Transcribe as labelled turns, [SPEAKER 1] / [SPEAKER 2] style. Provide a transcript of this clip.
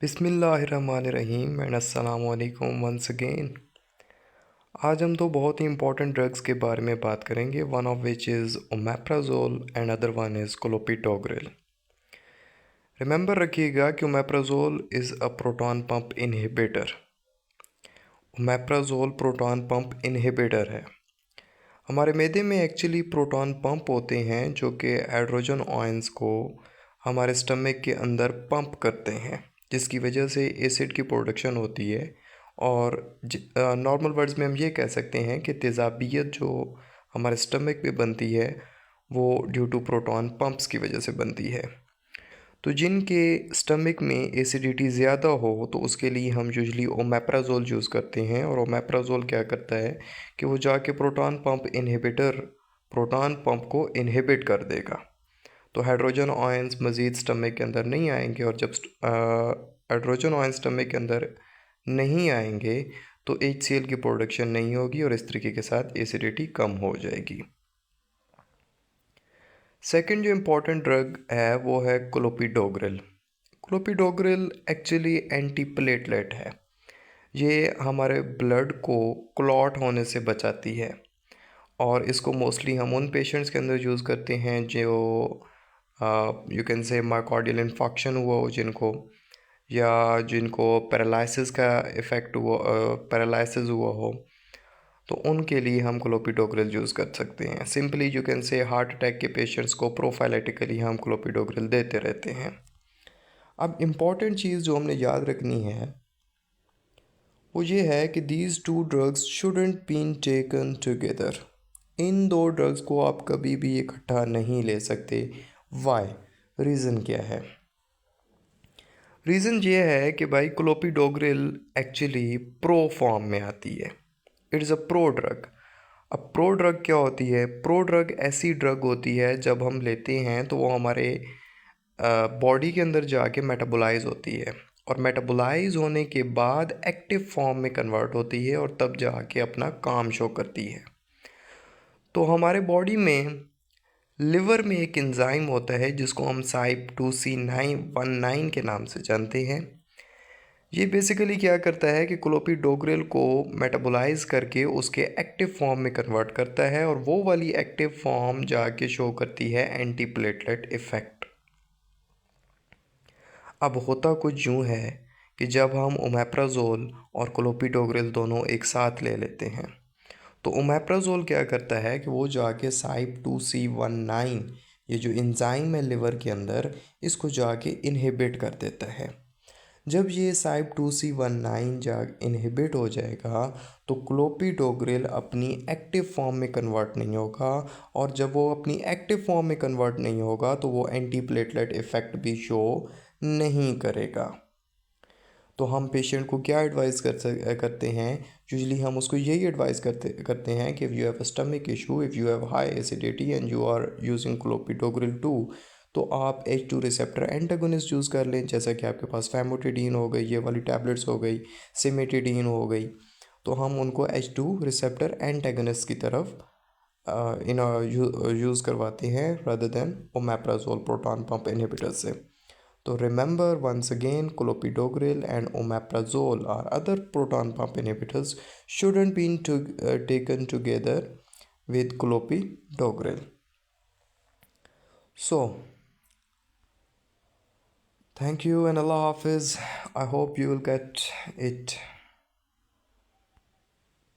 [SPEAKER 1] बिस्मिल्लाहिर्रहमानिर्रहीम एंड अस्सलाम वालेकुम वंस अगेन। आज हम दो बहुत ही इंपॉर्टेंट ड्रग्स के बारे में बात करेंगे, one of which is omeprazole and other one is clopidogrel. Remember रखिएगा कि omeprazole is a proton pump inhibitor. Omeprazole proton pump inhibitor है। हमारे मैदे में एक्चुअली प्रोटॉन पंप होते हैं जो कि हाइड्रोजन आयंस को हमारे स्टमक के अंदर पंप करते हैं, जिसकी वजह से एसिड की प्रोडक्शन होती है। और नॉर्मल वर्ड्स में हम ये कह सकते हैं कि तेज़ाबियत जो हमारे स्टमक पे बनती है वो ड्यू टू प्रोटॉन पंप्स की वजह से बनती है। तो जिनके स्टमक में एसिडिटी ज़्यादा हो तो उसके लिए हम यूजली ओमेप्राजोल यूज़ करते हैं। और ओमेप्राजोल क्या करता है कि वो जाके प्रोटॉन पंप को इनहिबिट कर देगा। तो हाइड्रोजन आयंस मज़ीद स्टमक के अंदर नहीं आएंगे, और जब हाइड्रोजन आयंस स्टमक के अंदर नहीं आएंगे तो HCl की प्रोडक्शन नहीं होगी और इस तरीके के साथ एसिडिटी कम हो जाएगी। सेकंड जो इम्पोर्टेंट ड्रग है वो है clopidogrel. Clopidogrel actually anti platelet है। ये हमारे ब्लड को क्लॉट होने से बचाती है, और इसको मोस्टली हम उन पेशेंट्स के अंदर यूज़ करते हैं जो you can say myocardial infection हुआ हो जिनको, या जिनको पैरालिसिस का इफ़ेक्ट हुआ, पैरालिसिस हुआ हो, तो उनके लिए हम क्लोपिडोग्रिल यूज़ कर सकते हैं। Simply you can say heart attack के पेशेंट्स को प्रोफाइलेटिकली हम क्लोपिडोग्रिल देते रहते हैं। अब इम्पॉर्टेंट चीज़ जो हमने याद रखनी है वो ये है कि these two drugs shouldn't been taken together. इन दो ड्रग्स को आप कभी भी इकट्ठा नहीं ले सकते। वाई? रीज़न क्या है? रीज़न ये है कि भाई क्लोपिडोग्रिल एक्चुअली प्रो फॉर्म में आती है। It is a pro drug. अब प्रो ड्रग क्या होती है? प्रो ड्रग ऐसी ड्रग होती है जब हम लेते हैं तो वो हमारे बॉडी के अंदर जाके मेटाबोलाइज होती है, और मेटाबोलाइज होने के बाद एक्टिव फॉर्म में कन्वर्ट होती है और तब जाके अपना काम शो करती है। तो हमारे बॉडी में लिवर में एक एंजाइम होता है जिसको हम CYP2C19 के नाम से जानते हैं। ये बेसिकली क्या करता है कि क्लोपिडोग्रिल को मेटाबोलाइज करके उसके एक्टिव फॉर्म में कन्वर्ट करता है, और वो वाली एक्टिव फॉर्म जाके शो करती है एंटी प्लेटलेट इफ़ेक्ट। अब होता कुछ यूँ है कि जब हम ओमेप्राजोल और क्लोपिडोग्रिल दोनों एक साथ ले लेते हैं तो ओमेप्राजोल क्या करता है कि वो जाके CYP2C19, ये जो एंजाइम है लिवर के अंदर, इसको जाके इनहिबिट कर देता है। जब ये CYP2C19 जा इनहिबिट हो जाएगा तो क्लोपिडोग्रिल अपनी एक्टिव फॉर्म में कन्वर्ट नहीं होगा, और जब वो अपनी एक्टिव फॉर्म में कन्वर्ट नहीं होगा तो वो एंटी प्लेटलेट इफ़ेक्ट भी शो नहीं करेगा। तो हम पेशेंट को क्या एडवाइस करते हैं? यूजली हम उसको यही एडवाइस करते हैं कि if you have a stomach issue, if you have high acidity and you are using clopidogrel too, तो आप H2 रिसेप्टर एंटागोनिस्ट यूज़ कर लें। जैसा कि आपके पास फैमोटिडीन हो गई, ये वाली टैबलेट्स हो गई, सिमेटिडीन हो गई, तो हम उनको H2 रिसेप्टर एंटागोनिस्ट की तरफ यूज़ करवाते हैं rather than omeprazole proton pump inhibitor से। तो remember once again, clopidogrel and omeprazole or other proton pump inhibitors shouldn't be taken together with clopidogrel. So, thank you and Allah Hafiz. I hope you will get it.